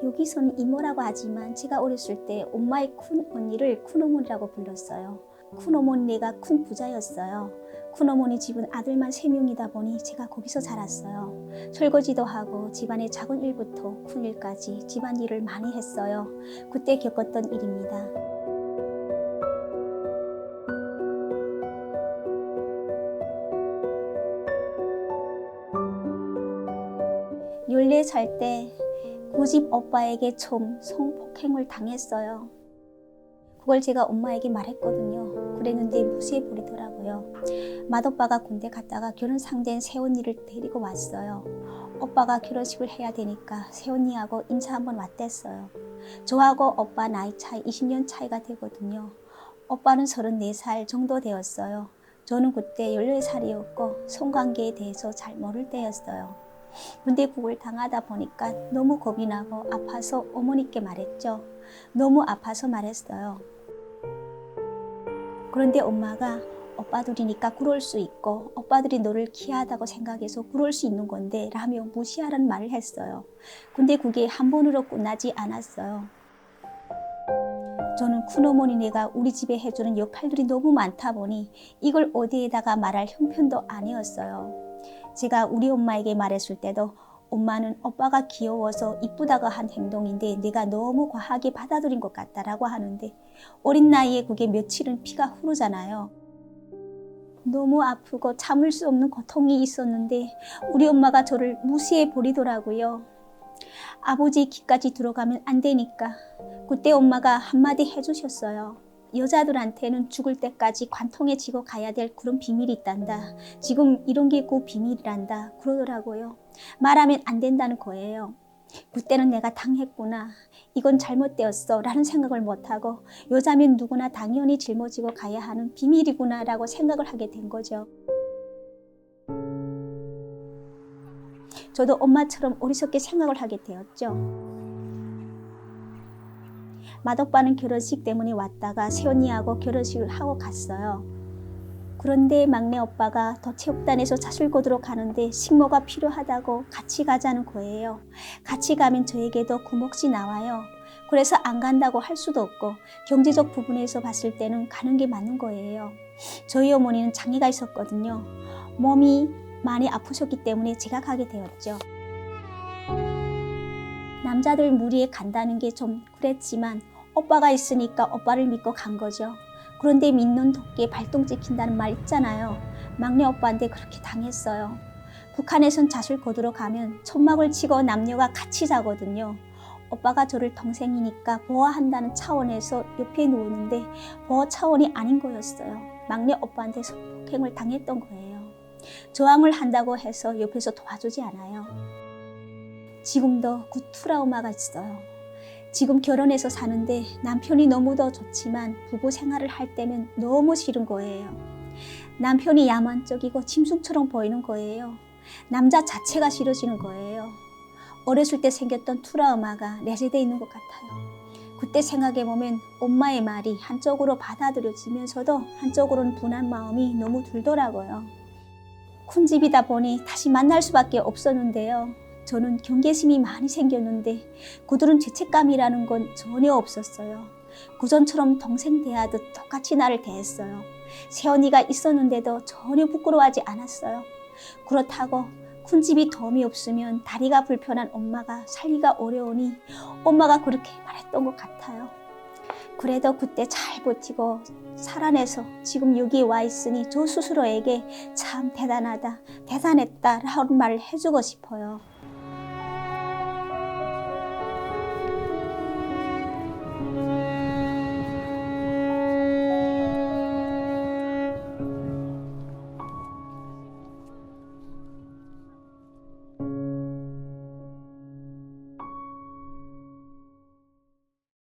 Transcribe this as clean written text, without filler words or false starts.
여기서는 이모라고 하지만 제가 어렸을 때 엄마의 큰 언니를 큰어머니라고 불렀어요. 큰어머니가 큰 부자였어요. 큰어머니 집은 아들만 3명이다 보니 제가 거기서 자랐어요. 설거지도 하고 집안의 작은 일부터 큰 일까지 집안일을 많이 했어요. 그때 겪었던 일입니다. 14살 때 고집 오빠에게 처음 성폭행을 당했어요. 그걸 제가 엄마에게 말했거든요. 그랬는데 무시해버리더라고요. 맏오빠가 군대 갔다가 결혼 상대인 새언니를 데리고 왔어요. 오빠가 결혼식을 해야 되니까 새언니하고 인사 한번 왔댔어요. 저하고 오빠 나이 차이 20년 차이가 되거든요. 오빠는 34살 정도 되었어요. 저는 그때 14살이었고 성관계에 대해서 잘 모를 때였어요. 근데 그걸 당하다 보니까 너무 겁이 나고 아파서 어머니께 말했죠. 너무 아파서 말했어요. 그런데 엄마가 오빠들이니까 그럴 수 있고 오빠들이 너를 귀하다고 생각해서 그럴 수 있는 건데 라며 무시하라는 말을 했어요. 근데 그게 한 번으로 끝나지 않았어요. 저는 큰어머니네가 우리 집에 해주는 역할들이 너무 많다 보니 이걸 어디에다가 말할 형편도 아니었어요. 제가 우리 엄마에게 말했을 때도 엄마는 오빠가 귀여워서 이쁘다고 한 행동인데 내가 너무 과하게 받아들인 것 같다라고 하는데 어린 나이에 그게 며칠은 피가 흐르잖아요. 너무 아프고 참을 수 없는 고통이 있었는데 우리 엄마가 저를 무시해 버리더라고요. 아버지 귀까지 들어가면 안 되니까 그때 엄마가 한마디 해주셨어요. 여자들한테는 죽을 때까지 관통에 쥐고 가야 될 그런 비밀이 있단다. 지금 이런 게 그 비밀이란다. 그러더라고요. 말하면 안 된다는 거예요. 그때는 내가 당했구나. 이건 잘못되었어. 라는 생각을 못하고 여자면 누구나 당연히 짊어지고 가야 하는 비밀이구나 라고 생각을 하게 된 거죠. 저도 엄마처럼 어리석게 생각을 하게 되었죠. 맏오빠는 결혼식 때문에 왔다가 새언니하고 결혼식을 하고 갔어요. 그런데 막내 오빠가 더 체육단에서 자술고등학교 가는데 식모가 필요하다고 같이 가자는 거예요. 같이 가면 저에게도 그 몫이 나와요. 그래서 안 간다고 할 수도 없고 경제적 부분에서 봤을 때는 가는 게 맞는 거예요. 저희 어머니는 장애가 있었거든요. 몸이 많이 아프셨기 때문에 제가 가게 되었죠. 남자들 무리에 간다는 게 좀 그랬지만 오빠가 있으니까 오빠를 믿고 간 거죠. 그런데 믿는 도끼에 발동 찍힌다는 말 있잖아요. 막내 오빠한테 그렇게 당했어요. 북한에선 자술 거두러 가면 천막을 치고 남녀가 같이 자거든요. 오빠가 저를 동생이니까 보호한다는 차원에서 옆에 누웠는데 보호 차원이 아닌 거였어요. 막내 오빠한테 성폭행을 당했던 거예요. 저항을 한다고 해서 옆에서 도와주지 않아요. 지금도 그 트라우마가 있어요. 지금 결혼해서 사는데 남편이 너무도 좋지만 부부 생활을 할 때면 너무 싫은 거예요. 남편이 야만적이고 짐승처럼 보이는 거예요. 남자 자체가 싫어지는 거예요. 어렸을 때 생겼던 트라우마가 내재되어 있는 것 같아요. 그때 생각해보면 엄마의 말이 한쪽으로 받아들여지면서도 한쪽으로는 분한 마음이 너무 들더라고요. 큰 집이다 보니 다시 만날 수밖에 없었는데요. 저는 경계심이 많이 생겼는데 그들은 죄책감이라는 건 전혀 없었어요. 구전처럼 동생 대하듯 똑같이 나를 대했어요. 새언니가 있었는데도 전혀 부끄러워하지 않았어요. 그렇다고 큰 집이 도움이 없으면 다리가 불편한 엄마가 살기가 어려우니 엄마가 그렇게 말했던 것 같아요. 그래도 그때 잘 버티고 살아내서 지금 여기에 와 있으니 저 스스로에게 참 대단하다, 대단했다 라는 말을 해주고 싶어요.